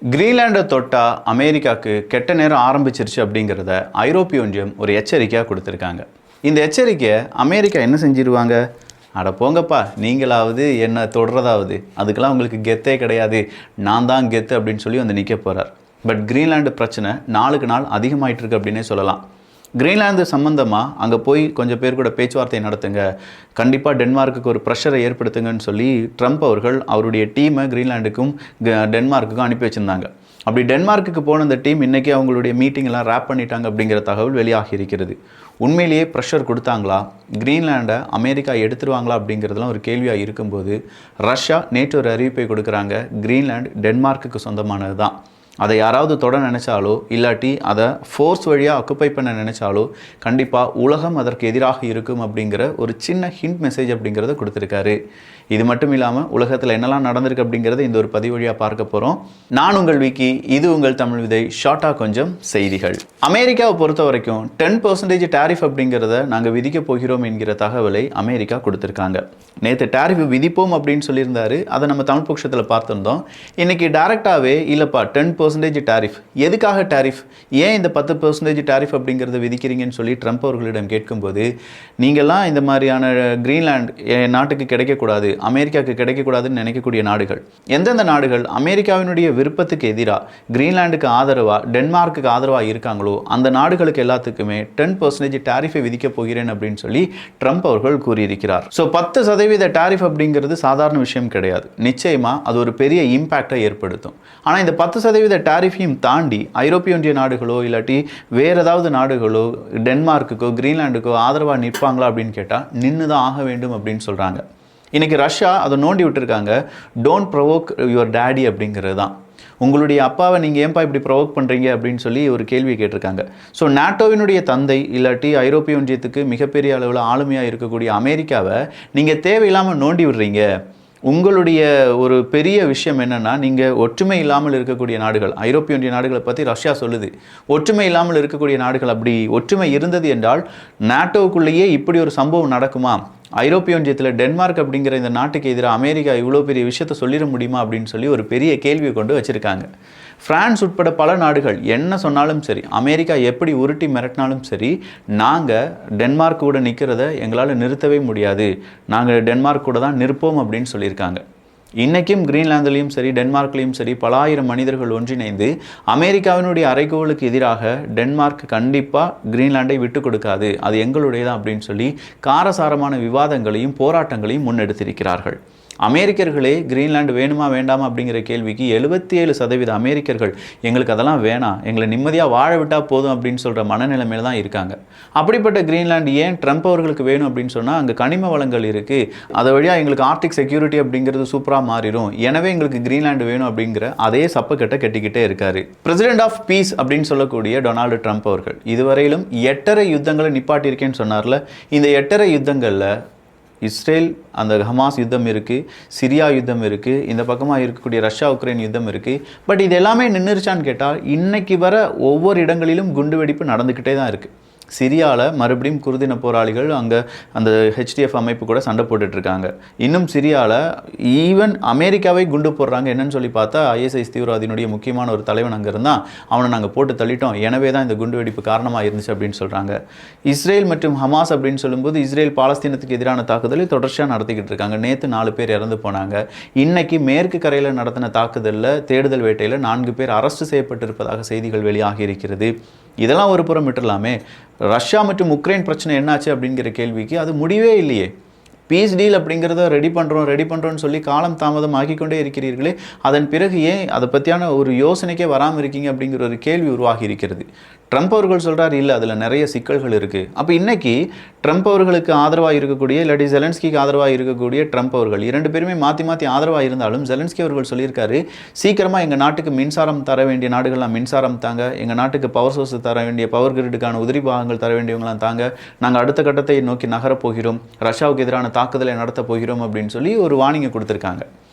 கிரீன்லாண்டை தொட்டா அமெரிக்காவுக்கு கெட்ட நேரம் ஆரம்பிச்சிருச்சு அப்படிங்கிறத ஐரோப்பிய ஒன்றியம் ஒரு எச்சரிக்கையாக கொடுத்துருக்காங்க. இந்த எச்சரிக்கையை அமெரிக்கா என்ன செஞ்சிருவாங்க? அட போங்கப்பா, நீங்களாவது என்ன தொடுறதாவது, அதுக்கெல்லாம் உங்களுக்கு கெத்தே கிடையாது, நான் தான் கெத்து அப்படின்னு சொல்லி வந்து நிற்க போகிறார். பட் கிரீன்லாண்டு பிரச்சனை நாளுக்கு நாள் அதிகமாயிட்டு இருக்கு அப்படின்னே சொல்லலாம். கிரீன்லாந்து சம்மந்தமாக அங்கே போய் கொஞ்சம் பேர் கூட பேச்சுவார்த்தை நடத்துங்க, கண்டிப்பாக டென்மார்க்குக்கு ஒரு ப்ரெஷரை ஏற்படுத்துங்கன்னு சொல்லி ட்ரம்ப் அவர்கள் அவருடைய டீமை கிரீன்லாண்டுக்கும் டென்மார்க்குக்கும் அனுப்பி வச்சுருந்தாங்க. அப்படி டென்மார்க்குக்கு போன அந்த டீம் இன்றைக்கி அவங்களுடைய மீட்டிங்லாம் ரேப் பண்ணிட்டாங்க அப்படிங்கிற தகவல் வெளியாகி இருக்கிறது. உண்மையிலேயே ப்ரெஷர் கொடுத்தாங்களா, கிரீன்லாண்டை அமெரிக்கா எடுத்துருவாங்களா அப்படிங்கிறதுலாம் ஒரு கேள்வியாக இருக்கும்போது ரஷ்யா நேற்று ஒரு அறிவிப்பை கொடுக்குறாங்க. கிரீன்லாண்டு டென்மார்க்குக்கு சொந்தமானது தான். அதை யாராவது தொட நினச்சாலோ இல்லாட்டி அதை ஃபோர்ஸ் வழியாக ஆக்குப்பை பண்ண நினச்சாலோ கண்டிப்பாக உலகம் அதற்கு எதிராக இருக்கும் அப்படிங்கிற ஒரு சின்ன ஹிண்ட் மெசேஜ் அப்படிங்கிறத கொடுத்துருக்காரு. இது மட்டும் இல்லாமல் உலகத்தில் என்னெல்லாம் நடந்திருக்கு அப்படிங்கிறத இந்த ஒரு பதிவு வழியாக பார்க்க போகிறோம். நான் உங்கள் விக்கி, இது உங்கள் தமிழ் விதை. ஷார்ட்டாக கொஞ்சம் செய்திகள். அமெரிக்காவை பொறுத்த வரைக்கும் 10% டேரிஃப் அப்படிங்கிறத நாங்கள் விதிக்க போகிறோம் என்கிற தகவலை அமெரிக்கா கொடுத்துருக்காங்க. நேற்று டேரிஃப் விதிப்போம் அப்படின்னு சொல்லியிருந்தாரு, அதை நம்ம தமிழ் பட்சத்தில் பார்த்துருந்தோம். இன்றைக்கி டேரெக்டாகவே இல்லைப்பா 10% டேரிஃப், எதுக்காக டேரிஃப், ஏன் இந்த 10% டேரிஃப் அப்படிங்கிறத விதிக்கிறீங்கன்னு சொல்லி ட்ரம்ப் அவர்களிடம் கேட்கும்போது, நீங்கள்லாம் இந்த மாதிரியான கிரீன்லாண்ட் நாட்டுக்கு கிடைக்கக்கூடாது, அமெரிக்காவுக்கு கிடைக்கக்கூடாதுன்னு நினைக்கக்கூடிய நாடுகள் எந்தெந்த நாடுகள் அமெரிக்காவினுடைய விருப்பத்துக்கு எதிராக கிரீன்லாண்டுக்கு ஆதரவாக டென்மார்க்குக்கு ஆதரவாக இருக்காங்களோ அந்த நாடுகளுக்கு எல்லாத்துக்குமே 10% டேரிஃபை விதிக்க போகிறேன் அப்படின்னு சொல்லி ட்ரம்ப் அவர்கள் கூறியிருக்கிறார். ஸோ 10% டேரிஃப் அப்படிங்கிறது சாதாரண விஷயம் கிடையாது. நிச்சயமாக அது ஒரு பெரிய இம்பேக்டை ஏற்படுத்தும். ஆனால் இந்த 10% டேரிஃபையும் தாண்டி ஐரோப்பிய ஒன்றிய நாடுகளோ இல்லாட்டி வேறு ஏதாவது நாடுகளோ டென்மார்க்குக்கோ கிரீன்லாண்டுக்கோ ஆதரவாக நிற்பாங்களா அப்படின்னு கேட்டால் நின்று தான் ஆக வேண்டும் அப்படின்னு சொல்கிறாங்க. இன்றைக்கி ரஷ்யா அதை நோண்டி விட்டுருக்காங்க. டோன்ட் ப்ரொவோக் யுவர் டேடி அப்படிங்கிறது தான். உங்களுடைய அப்பாவை நீங்கள் ஏன்பா இப்படி ப்ரொவோக் பண்ணுறீங்க அப்படின்னு சொல்லி ஒரு கேள்வி கேட்டிருக்காங்க. ஸோ நாட்டோவினுடைய தந்தை இல்லாட்டி ஐரோப்பிய ஒன்றியத்துக்கு மிகப்பெரிய அளவில் ஆளுமையாக இருக்கக்கூடிய அமெரிக்காவை நீங்கள் தேவையில்லாமல் நோண்டி விடுறீங்க. உங்களுடைய ஒரு பெரிய விஷயம் என்னென்னா, நீங்கள் ஒற்றுமை இல்லாமல் இருக்கக்கூடிய நாடுகள், ஐரோப்பிய ஒன்றிய நாடுகளை பற்றி ரஷ்யா சொல்லுது, ஒற்றுமை இல்லாமல் இருக்கக்கூடிய நாடுகள், அப்படி ஒற்றுமை இருந்தது என்றால் நாட்டோவுக்குள்ளேயே இப்படி ஒரு சம்பவம் நடக்குமா? ஐரோப்பிய ஒன்றியத்தில் டென்மார்க் அப்படிங்கிற இந்த நாட்டுக்கு எதிராக அமெரிக்கா இவ்வளோ பெரிய விஷயத்தை சொல்லிட முடியுமா அப்படின்னு சொல்லி ஒரு பெரிய கேள்வியை கொண்டு வச்சுருக்காங்க. பிரான்ஸ் உட்பட பல நாடுகள் என்ன சொன்னாலும் சரி, அமெரிக்கா எப்படி உருட்டி மிரட்டினாலும் சரி, நாங்கள் டென்மார்க் கூட நிற்கிறத எங்களால் நிறுத்தவே முடியாது, நாங்கள் டென்மார்க் கூட தான் நிற்போம் அப்படின்னு சொல்லியிருக்காங்க. இன்றைக்கும் கிரீன்லாந்துலேயும் சரி டென்மார்க்லேயும் சரி பல ஆயிரம் மனிதர்கள் ஒன்றிணைந்து அமெரிக்காவினுடைய அறைகோளுக்கு எதிராக டென்மார்க் கண்டிப்பாக கிரீன்லாண்டை விட்டு கொடுக்காது, அது எங்களுடையதான் அப்படின்னு சொல்லி காரசாரமான விவாதங்களையும் போராட்டங்களையும் முன்னெடுத்திருக்கிறார்கள். அமெரிக்கர்களே கிரீன்லாண்டு வேணுமா வேண்டாமா அப்படிங்கிற கேள்விக்கு 77% அமெரிக்கர்கள் எங்களுக்கு அதெல்லாம் வேணாம், எங்களை நிம்மதியாக வாழ விட்டால் போதும் அப்படின்னு சொல்கிற மனநிலைமையில் தான் இருக்காங்க. அப்படிப்பட்ட கிரீன்லாண்டு ஏன் ட்ரம்ப் அவர்களுக்கு வேணும் அப்படின்னு சொன்னால், அங்கே கனிம வளங்கள் இருக்குது, அதை வழியாக எங்களுக்கு ஆர்டிக் செக்யூரிட்டி அப்படிங்கிறது சூப்பராக மாறிடும், எனவே எங்களுக்கு கிரீன்லாண்டு வேணும் அப்படிங்கிற அதே சப்பக்கட்டை கட்டிக்கிட்டே இருக்காரு பிரசிடென்ட் ஆஃப் பீஸ் அப்படின்னு சொல்லக்கூடிய டொனால்டு ட்ரம்ப் அவர்கள். இதுவரையிலும் 8 யுத்தங்களை நிப்பாட்டியிருக்கேன்னு சொன்னார்ல, இந்த 8 யுத்தங்களில் இஸ்ரேல் அந்த ஹமாஸ் யுத்தம் இருக்குது, சிரியா யுத்தம் இருக்குது, இந்த பக்கமாக இருக்கக்கூடிய ரஷ்யா உக்ரைன் யுத்தம் இருக்குது. பட் இது எல்லாமே நின்றுச்சான்னு கேட்டால் இன்றைக்கி வர ஒவ்வொரு இடங்களிலும் குண்டுவெடிப்பு நடந்துக்கிட்டே தான் இருக்குது. சிரியாவில் மறுபடியும் குர்தின போராளிகள் அங்கே அந்த HDF அமைப்பு கூட சண்டை போட்டுட்ருக்காங்க. இன்னும் சிரியாவில் ஈவன் அமெரிக்காவை குண்டு போடுறாங்க. என்னன்னு சொல்லி பார்த்தா ISIS தீவிரவாதியினுடைய முக்கியமான ஒரு தலைவன் அங்கே இருந்தால் அவனை நாங்கள் போட்டு தள்ளிட்டோம், எனவே தான் இந்த குண்டு வெடிப்பு காரணமாக இருந்துச்சு அப்படின்னு சொல்கிறாங்க. இஸ்ரேல் மற்றும் ஹமாஸ் அப்படின்னு சொல்லும்போது இஸ்ரேல் பாலஸ்தீனத்துக்கு எதிரான தாக்குதலை தொடர்ச்சியாக நடத்திக்கிட்டு இருக்காங்க. நேற்று 4 பேர் இறந்து போனாங்க. இன்றைக்கி மேற்கு கரையில் நடத்தின தாக்குதலில் தேடுதல் வேட்டையில் 4 பேர் அரெஸ்ட் செய்யப்பட்டிருப்பதாக செய்திகள் வெளியாகி இருக்கிறது. இதெல்லாம் ஒரு புறம் விட்டுடலாமே, ரஷ்யா மற்றும் உக்ரைன் பிரச்சனை என்னாச்சு அப்படிங்கிற கேள்விக்கு அது முடிவே இல்லையே. பீஸ் டீல் அப்படிங்கிறத ரெடி பண்ணுறோன்னு சொல்லி காலம் தாமதம் ஆகிக்கொண்டே இருக்கிறீர்களே, அதன் பிறகு ஏன் அதை பற்றியான ஒரு யோசனைக்கே வராமல் இருக்கீங்க அப்படிங்கிற ஒரு கேள்வி உருவாகி இருக்கிறது. ட்ரம்ப் அவர்கள் சொல்கிறார், இல்லை அதில் நிறைய சிக்கல்கள் இருக்குது. அப்போ இன்றைக்கி ட்ரம்ப் அவர்களுக்கு ஆதரவாக இருக்கக்கூடிய இல்லாட்டி ஜெலன்ஸ்கிக்கு ஆதரவாக இருக்கக்கூடிய ட்ரம்ப் அவர்கள் 2 பேருமே மாற்றி ஆதரவாக இருந்தாலும் ஜெலன்ஸ்கி அவர்கள் சொல்லியிருக்காரு, சீக்கிரமாக எங்கள் நாட்டுக்கு மின்சாரம் தர வேண்டிய நாடுகள்லாம் மின்சாரம் தாங்க, எங்கள் நாட்டுக்கு பவர் சோர்ஸ் தர வேண்டிய பவர் கிரிட்டுக்கான உதிரி பாகங்கள் தர வேண்டியவங்களாம் தாங்க, நாங்கள் அடுத்த கட்டத்தை நோக்கி நகரப்போகிறோம், ரஷ்யாவுக்கு எதிரான தாக்குதலை நடத்த போகிறோம் அப்படின்னு சொல்லி ஒரு வார்னிங்கை கொடுத்துருக்காங்க.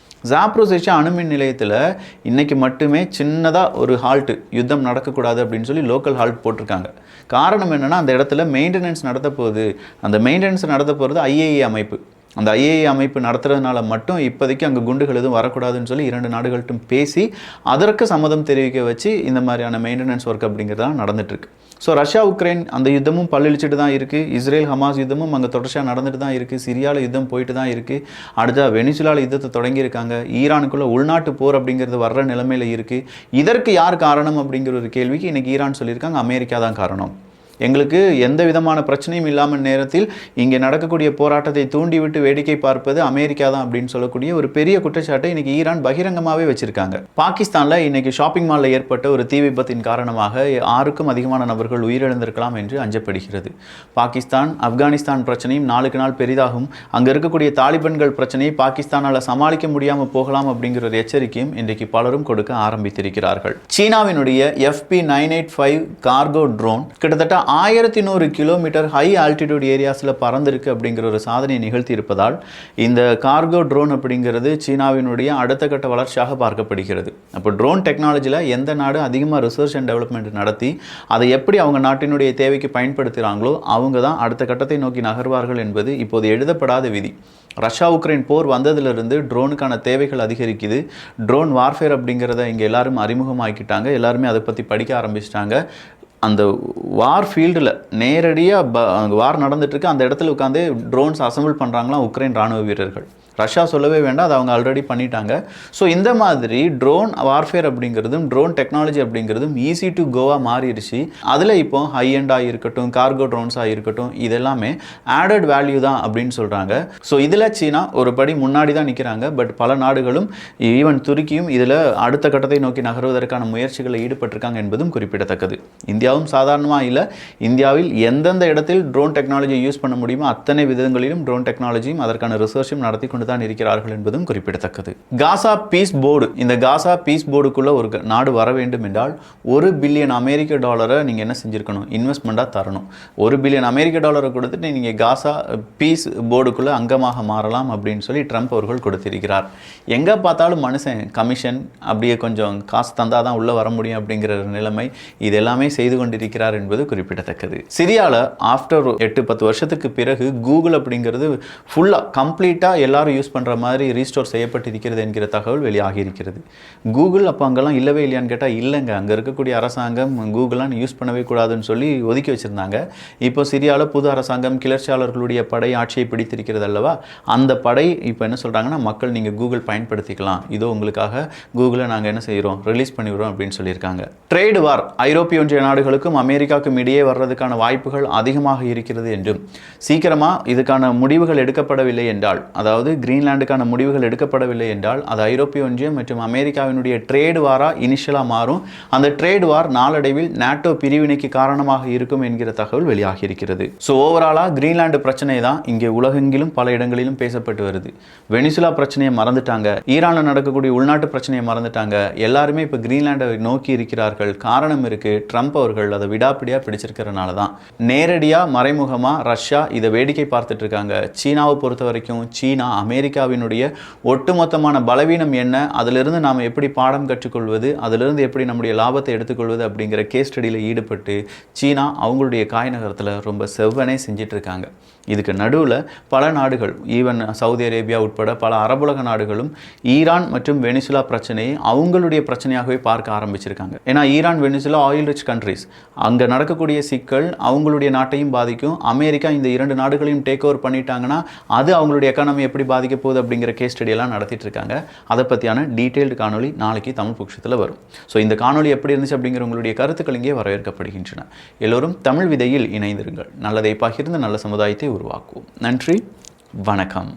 ஜாப்ரோசியா அணுமின் நிலையத்தில் இன்றைக்கி மட்டுமே சின்னதாக ஒரு ஹால்ட்டு, யுத்தம் நடக்கக்கூடாது அப்படின்னு சொல்லி லோக்கல் ஹால்ட் போட்டிருக்காங்க. காரணம் என்னென்னா, அந்த இடத்துல மெயின்டெனன்ஸ் நடத்த போகுது, அந்த மெயின்டெனன்ஸ் நடத்த போகிறது IAEA அமைப்பு. அந்த ஐஏஏ அமைப்பு நடத்துறதுனால மட்டும் இப்போதைக்கு அங்கே குண்டுகள் எதுவும் வரக்கூடாதுன்னு சொல்லி 2 நாடுகள்ட்டும் பேசி அதற்கு சம்மதம் தெரிவிக்க வச்சு இந்த மாதிரியான மெயின்டெனன்ஸ் ஒர்க் அப்படிங்கிறதான் நடந்துட்டுருக்கு. ஸோ ரஷ்யா உக்ரைன் அந்த யுத்தமும் பல்லிழிச்சிட்டு தான் இருக்குது. இஸ்ரேல் ஹமாஸ் யுத்தமும் அங்கே தொடர்ச்சியாக நடந்துட்டு தான் இருக்குது. சிரியாவில் யுத்தம் போயிட்டு தான் இருக்குது. அடுத்த வெனிசுலாவில் யுத்தத்தை தொடங்கியிருக்காங்க. ஈரானுக்குள்ள உள்நாட்டு போர் அப்படிங்கிறது வர்ற நிலைமையில் இருக்குது. இதற்கு யார் காரணம் அப்படிங்கிற ஒரு கேள்விக்கு இன்றைக்கி ஈரான் சொல்லியிருக்காங்க, அமெரிக்கா தான் காரணம். எங்களுக்கு எந்த விதமான பிரச்சனையும் இல்லாமல் நேரத்தில் இங்கே நடக்கக்கூடிய போராட்டத்தை தூண்டிவிட்டு வேடிக்கை பார்ப்பது அமெரிக்கா தான் அப்படின்னு சொல்லக்கூடிய ஒரு பெரிய குற்றச்சாட்டை இன்னைக்கு ஈரான் பகிரங்கமாகவே வச்சிருக்காங்க. பாகிஸ்தானில் இன்னைக்கு ஷாப்பிங் மாலில் ஏற்பட்ட ஒரு தீ விபத்தின் காரணமாக 6க்கும் அதிகமான நபர்கள் உயிரிழந்திருக்கலாம் என்று அஞ்சப்படுகிறது. பாகிஸ்தான் ஆப்கானிஸ்தான் பிரச்சனையும் நாளுக்கு நாள் பெரிதாகும். அங்கே இருக்கக்கூடிய தாலிபன்கள் பிரச்சனையை பாகிஸ்தானால் சமாளிக்க முடியாமல் போகலாம் அப்படிங்கிற ஒரு எச்சரிக்கையும் இன்றைக்கு பலரும் கொடுக்க ஆரம்பித்திருக்கிறார்கள். சீனாவினுடைய FP985 கார்கோ ட்ரோன் கிட்டத்தட்ட 1100 கிலோமீட்டர் ஹை ஆல்டிடியூட் ஏரியாஸில் பறந்திருக்கு அப்படிங்கிற ஒரு சாதனையை நிகழ்த்தி இருப்பதால் இந்த கார்கோ ட்ரோன் அப்படிங்கிறது சீனாவினுடைய அடுத்த கட்ட வளர்ச்சியாக பார்க்கப்படுகிறது. அப்போ ட்ரோன் டெக்னாலஜியில் எந்த நாடு அதிகமாக ரிசர்ச் அண்ட் டெவலப்மெண்ட் நடத்தி அதை எப்படி அவங்க நாட்டினுடைய தேவைக்கு பயன்படுத்துகிறாங்களோ அவங்க தான் அடுத்த கட்டத்தை நோக்கி நகர்வார்கள் என்பது இப்போது எழுதப்படாத விதி. ரஷ்யா உக்ரைன் போர் வந்ததிலிருந்து ட்ரோனுக்கான தேவைகள் அதிகரிக்குது. ட்ரோன் வார்ஃபேர் அப்படிங்கிறத இங்கே எல்லாரும் அறிமுகமாக்கிட்டாங்க. எல்லாருமே அதை பற்றி படிக்க ஆரம்பிச்சிட்டாங்க. அந்த வார் ஃபீல்டில் நேரடியாக வார் நடந்துட்டுருக்கு, அந்த இடத்துல உட்காந்து ட்ரோன்ஸ் அசம்பிள் பண்ணுறாங்களாம் உக்ரைன் இராணுவ வீரர்கள். ரஷ்யா சொல்லவே வேண்டாம், அதை அவங்க ஆல்ரெடி பண்ணிட்டாங்க. ஸோ இந்த மாதிரி ட்ரோன் வார்ஃபேர் அப்படிங்கிறதும் ட்ரோன் டெக்னாலஜி அப்படிங்கிறதும் ஈஸி டு கோவாக மாறிடுச்சு. அதில் இப்போ ஹை எண்டாக இருக்கட்டும், கார்கோ ட்ரோன்ஸாக இருக்கட்டும், இதெல்லாமே ஆடட் வேல்யூ தான் அப்படின்னு சொல்கிறாங்க. ஸோ இதில் சீனா ஒரு படி முன்னாடி தான் நிற்கிறாங்க. பட் பல நாடுகளும் ஈவன் துருக்கியும் இதில் அடுத்த கட்டத்தை நோக்கி நகர்வதற்கான முயற்சிகளில் ஈடுபட்டிருக்காங்க என்பதும் குறிப்பிடத்தக்கது. இந்தியாவும் சாதாரணமாக இல்லை. இந்தியாவில் எந்தெந்த இடத்தில் ட்ரோன் டெக்னாலஜியை யூஸ் பண்ண முடியுமோ அத்தனை விதங்களிலும் ட்ரோன் டெக்னாலஜியும் அதற்கான ரிசர்ச்சும் நடத்தி கொண்டு தான் இருக்கிறார்கள் என்பதும் குறிப்பிடத்தக்கது. காசா பீஸ் போர்டு, இந்த காசா பீஸ் போர்டுக்குள்ள ஒரு நாடு வர வேண்டும் என்றால் $1 பில்லியன் அமெரிக்க டாலரை நீங்க என்ன செஞ்சிருக்கணும், இன்வெஸ்ட்மெண்டா தரணும். $1 பில்லியன் அமெரிக்க டாலரை கொடுத்துட்டு நீங்க காசா பீஸ் போர்டுக்குள்ள அங்கமாக மாறலாம் அப்படின்னு சொல்லி ட்ரம்ப் அவர்கள் கொடுத்திருக்கிறார். எங்க பார்த்தாலும் மனுஷன் கமிஷன் அப்படியே கொஞ்சம் காசு தந்தாதான் உள்ள வர முடியும் அப்படிங்கிற நிலைமை இது எல்லாமே செய்து கொண்டிருக்கிறார் என்பது குறிப்பிடத்தக்கது. சிரியாவில் ஆஃப்டர் 8-10 வருஷத்துக்கு பிறகு கூகுள் அப்படிங்கிறது ஃபுல்லா கம்ப்ளீட்டா எல்லாரும் யூஸ் பண்ணுற மாதிரி ரீஸ்டோர் செய்யப்பட்டிருக்கிறது என்கிற தகவல் வெளியாகி இருக்கிறது. கூகுள் அப்போ அங்கெல்லாம் இல்லவே இல்லையான்னு கேட்டால் இல்லைங்க, அங்கே இருக்கக்கூடிய அரசாங்கம் கூகுளான் யூஸ் பண்ணவே கூடாதுன்னு சொல்லி ஒதுக்கி வச்சுருந்தாங்க. இப்போ சிரியாவில் புது அரசாங்கம் கிளர்ச்சியாளர்களுடைய படை ஆட்சியை பிடித்திருக்கிறது அல்லவா, அந்த படை இப்போ என்ன சொல்கிறாங்கன்னா மக்கள் நீங்கள் கூகுள் பயன்படுத்திக்கலாம், இதோ உங்களுக்காக கூகுளை நாங்கள் என்ன செய்கிறோம் ரிலீஸ் பண்ணிவிடுறோம் அப்படின்னு சொல்லியிருக்காங்க. ட்ரேடு வார் ஐரோப்பிய ஒன்றிய நாடுகளுக்கும் அமெரிக்காவுக்கும் இடையே வர்றதுக்கான வாய்ப்புகள் அதிகமாக இருக்கிறது என்றும் சீக்கிரமாக இதுக்கான முடிவுகள் எடுக்கப்படவில்லை என்றால், அதாவது கிரீன்லாண்டுக்கான முடிவுகள் எடுக்கப்படவில்லை என்றால் அது ஐரோப்பிய ஒன்றியம் மற்றும் அமெரிக்காவினுடைய ட்ரேடு வாரா இனிஷியலாக மாறும். அந்த ட்ரேடு வார் நாளடைவில் நாட்டோ பிரிவினைக்கு காரணமாக இருக்கும் என்கிற தகவல் வெளியாகி இருக்கிறது. ஸோ ஓவராலாக கிரீன்லாண்டு பிரச்சனை தான் இங்கே உலகெங்கிலும் பல இடங்களிலும் பேசப்பட்டு வருது. வெனிசுலா பிரச்சனையை மறந்துட்டாங்க, ஈரானில் நடக்கக்கூடிய உள்நாட்டு பிரச்சனையை மறந்துட்டாங்க. எல்லாருமே இப்போ கிரீன்லாண்டை நோக்கி இருக்கிறார்கள். காரணம் இருக்கு, ட்ரம்ப் அவர்கள் அதை விடாப்பிடியாக பிடிச்சிருக்கிறனால தான். நேரடியாக மறைமுகமாக ரஷ்யா இதை வேடிக்கை பார்த்துட்டு இருக்காங்க. சீனாவை பொறுத்த வரைக்கும் சீனா அமெரிக்காவினுடைய ஒட்டுமொத்தமான பலவீனம் என்ன, அதிலிருந்து நாம் எப்படி பாடம் கற்றுக்கொள்வது, அதிலிருந்து எப்படி நம்முடைய லாபத்தை எடுத்துக்கொள்வது அப்படிங்கிற கேஸ் ஸ்டடியில் ஈடுபட்டு சீனா அவங்களுடைய காய் நகரத்தில் ரொம்ப செவ்வனே செஞ்சிட்டு இருக்காங்க. இதுக்கு நடுவில் பல நாடுகள், ஈவன் சவுதி அரேபியா உட்பட பல அரபுலக நாடுகளும் ஈரான் மற்றும் வெனிசுலா பிரச்சனையை அவங்களுடைய பிரச்சனையாகவே பார்க்க ஆரம்பிச்சிருக்காங்க. ஏன்னா Iran Venezuela oil rich countries, அங்கே நடக்கக்கூடிய சிக்கல் அவங்களுடைய நாட்டையும் பாதிக்கும். அமெரிக்கா இந்த 2 நாடுகளையும் டேக் ஓவர் பண்ணிட்டாங்கன்னா அது அவங்களுடைய எக்கானமி எப்படி பாதிக்க போகுது அப்படிங்கிற கேஸ் ஸ்டடியெல்லாம் நடத்திட்டு இருக்காங்க. அதை பற்றியான டீட்டெயில்டு காணொலி நாளைக்கு தமிழ் பொக்கிஷத்தில் வரும். ஸோ இந்த காணொலி எப்படி இருந்துச்சு அப்படிங்கிற உங்களுடைய கருத்துக்கள் இங்கே வரவேற்கப்படுகின்றன. எல்லோரும் தமிழ் விதையில் இணைந்திருங்கள். நல்லதை பகிர்ந்து நல்ல சமுதாயத்தை உருவாக்குவோம். நன்றி, வணக்கம்.